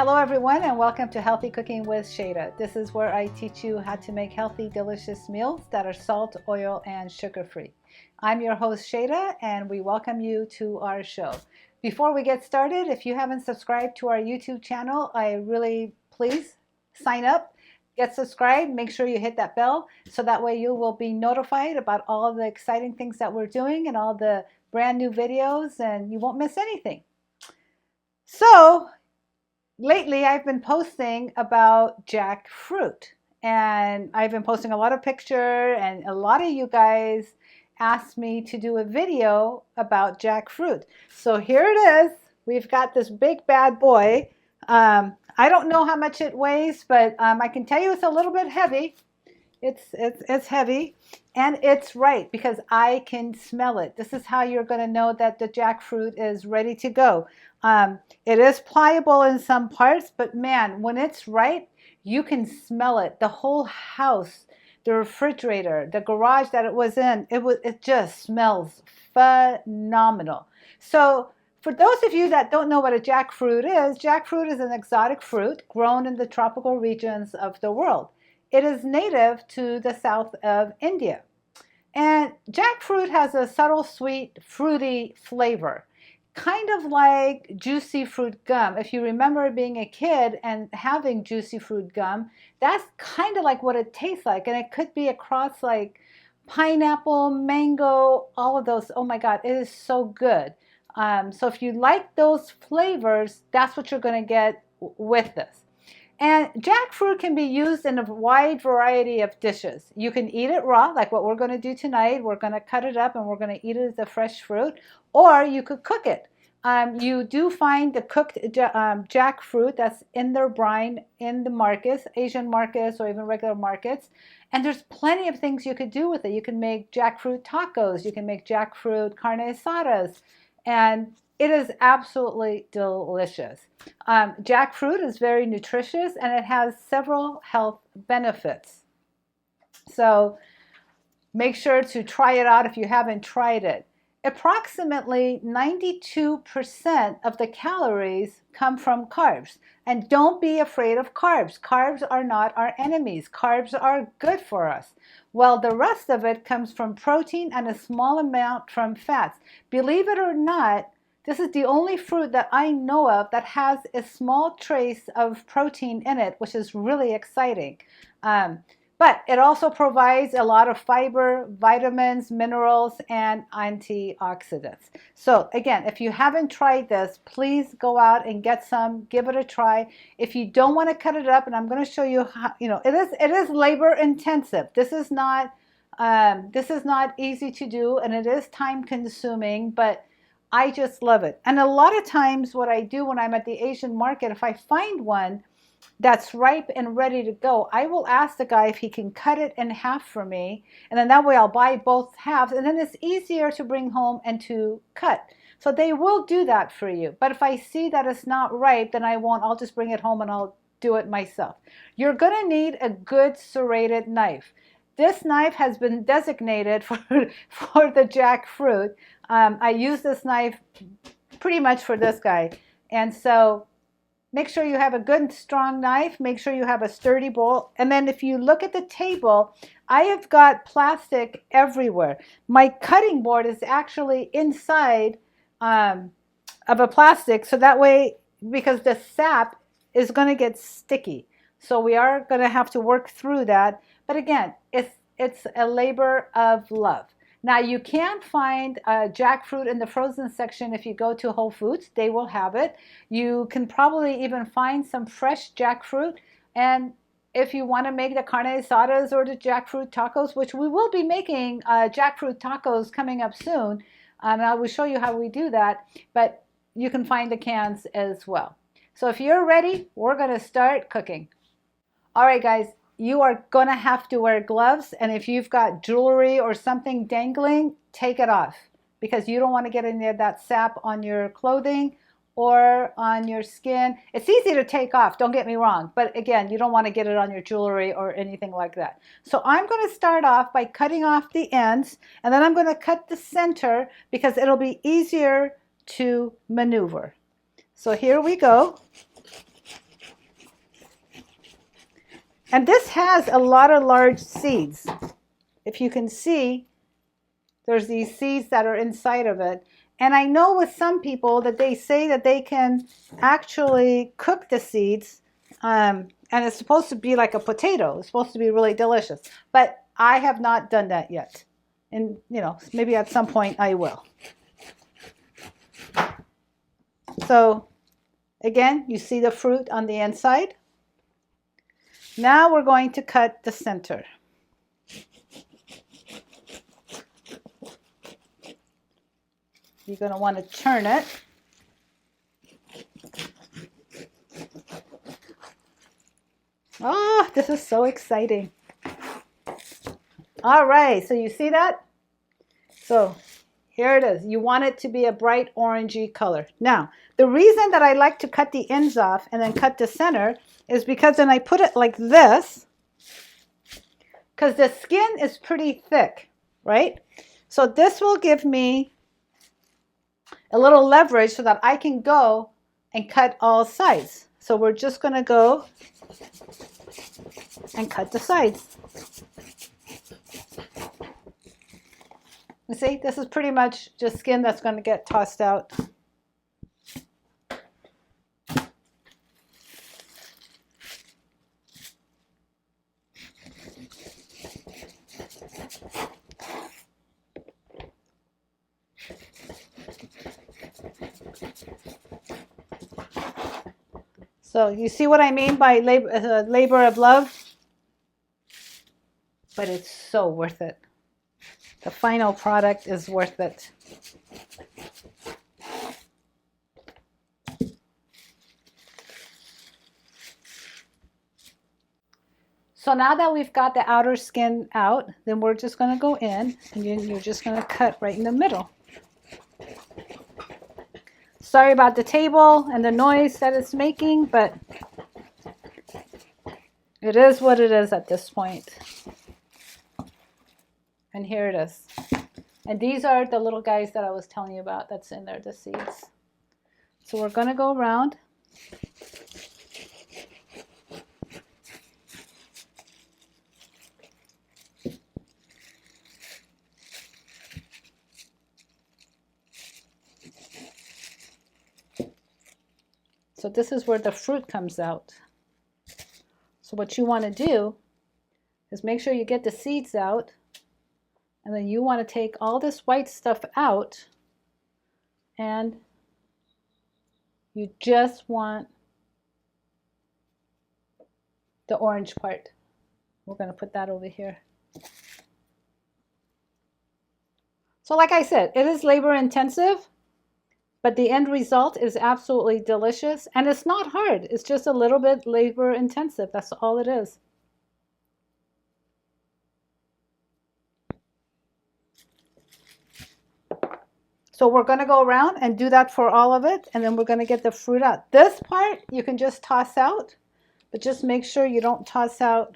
Hello everyone and welcome to Healthy Cooking with Shayda. This is where I teach you how to make healthy, delicious meals that are salt, oil, and sugar-free. I'm your host Shayda and we welcome you to our show. Before we get started, if you haven't subscribed to our YouTube channel, please sign up, get subscribed, make sure you hit that bell so that way you will be notified about all the exciting things that we're doing and all the brand new videos and you won't miss anything. So, lately, I've been posting about jackfruit, and I've been posting a lot of pictures, and a lot of you guys asked me to do a video about jackfruit. So here it is. We've got this big bad boy. I don't know how much it weighs, but I can tell you it's a little bit heavy. It's heavy, and it's right because I can smell it. This is how you're going to know that the jackfruit is ready to go. It is pliable in some parts, but man, when it's ripe, you can smell it. The whole house, the refrigerator, the garage that it was in, it just smells phenomenal. So for those of you that don't know what a jackfruit is an exotic fruit grown in the tropical regions of the world. It is native to the south of India. And jackfruit has a subtle, sweet, fruity flavor, kind of like juicy fruit gum. If you remember being a kid and having juicy fruit gum, that's kind of like what it tastes like. And it could be across like pineapple, mango, all of those. Oh my God, it is so good. So if you like those flavors, that's what you're going to get with this. And jackfruit can be used in a wide variety of dishes. You can eat it raw, like what we're going to do tonight. We're going to cut it up and we're going to eat it as a fresh fruit, or you could cook it. You do find the cooked jackfruit that's in their brine in the markets, Asian markets or even regular markets. And there's plenty of things you could do with it. You can make jackfruit tacos. You can make jackfruit carne asadas. And it is absolutely delicious. Jackfruit is very nutritious and it has several health benefits. So make sure to try it out if you haven't tried it. Approximately 92% of the calories come from carbs. And don't be afraid of carbs. Carbs are not our enemies. Carbs are good for us. Well, the rest of it comes from protein and a small amount from fats. Believe it or not, this is the only fruit that I know of that has a small trace of protein in it, which is really exciting. But it also provides a lot of fiber, vitamins, minerals, and antioxidants. So again, if you haven't tried this, please go out and get some, give it a try. If you don't want to cut it up, and I'm going to show you how, it is labor intensive. This is not easy to do, and it is time consuming, but I just love it. And a lot of times what I do when I'm at the Asian market, if I find one that's ripe and ready to go, I will ask the guy if he can cut it in half for me. And then that way I'll buy both halves. And then it's easier to bring home and to cut. So they will do that for you. But if I see that it's not ripe, then I won't. I'll just bring it home and I'll do it myself. You're going to need a good serrated knife. This knife has been designated for the jackfruit. I use this knife pretty much for this guy. And so make sure you have a good strong knife. Make sure you have a sturdy bowl. And then if you look at the table, I have got plastic everywhere. My cutting board is actually inside of a plastic. So that way, because the sap is going to get sticky. So we are going to have to work through that. But again, it's a labor of love. Now you can find jackfruit in the frozen section if you go to Whole Foods. They will have it. You can probably even find some fresh jackfruit. And if you want to make the carne asadas or the jackfruit tacos, which we will be making jackfruit tacos coming up soon, and I will show you how we do that, but you can find the cans as well. So if you're ready, we're going to start cooking. All right, guys. You are going to have to wear gloves, and if you've got jewelry or something dangling, take it off because you don't want to get any of that sap on your clothing or on your skin. It's easy to take off, don't get me wrong, but again, you don't want to get it on your jewelry or anything like that. So I'm going to start off by cutting off the ends, and then I'm going to cut the center because it'll be easier to maneuver. So here we go. And this has a lot of large seeds. If you can see, there's these seeds that are inside of it. And I know with some people that they say that they can actually cook the seeds, and it's supposed to be like a potato. It's supposed to be really delicious. But I have not done that yet. And, you know, maybe at some point I will. So, again, you see the fruit on the inside. Now we're going to cut the center. You're going to want to turn it. Oh, this is so exciting. All right, so you see that? So here it is. You want it to be a bright orangey color. Now, the reason that I like to cut the ends off and then cut the center is because then I put it like this, because the skin is pretty thick, right? So this will give me a little leverage so that I can go and cut all sides. So we're just going to go and cut the sides. You see, this is pretty much just skin that's going to get tossed out. So you see what I mean by labor of love? But it's so worth it. The final product is worth it. So now that we've got the outer skin out, then we're just going to go in and you're just going to cut right in the middle. Sorry about the table and the noise that it's making, but it is what it is at this point. And here it is. And these are the little guys that I was telling you about that's in there, the seeds. So we're going to go around. So this is where the fruit comes out. So what you want to do is make sure you get the seeds out, and then you want to take all this white stuff out, and you just want the orange part. We're going to put that over here. So like I said, it is labor intensive, but the end result is absolutely delicious, and it's not hard. It's just a little bit labor intensive. That's all it is. So we're going to go around and do that for all of it, and then we're going to get the fruit out. This part you can just toss out, but just make sure you don't toss out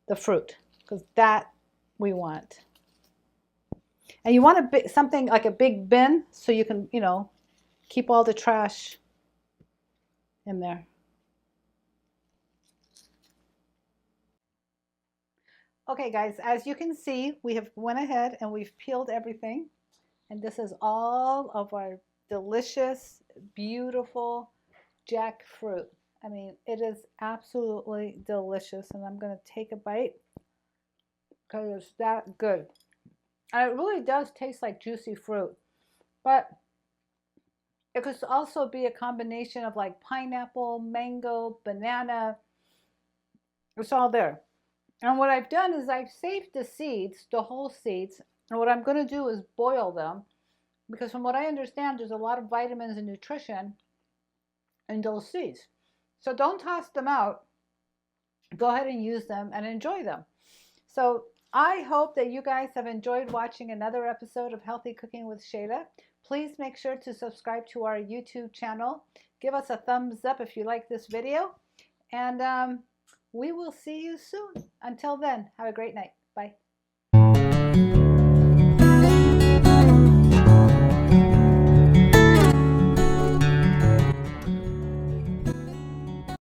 the fruit, because that we want. And you want something like a big bin so you can, you know, keep all the trash in there. Okay guys, as you can see, we have went ahead and we've peeled everything. And this is all of our delicious, beautiful jackfruit. I mean, it is absolutely delicious. And I'm going to take a bite because it's that good. And it really does taste like juicy fruit. But it could also be a combination of like pineapple, mango, banana. It's all there. And what I've done is I've saved the seeds, the whole seeds. And what I'm going to do is boil them. Because from what I understand, there's a lot of vitamins and nutrition in those seeds. So don't toss them out. Go ahead and use them and enjoy them. So I hope that you guys have enjoyed watching another episode of Healthy Cooking with Shayda. Please make sure to subscribe to our YouTube channel. Give us a thumbs up if you like this video. And we will see you soon. Until then, have a great night. Bye.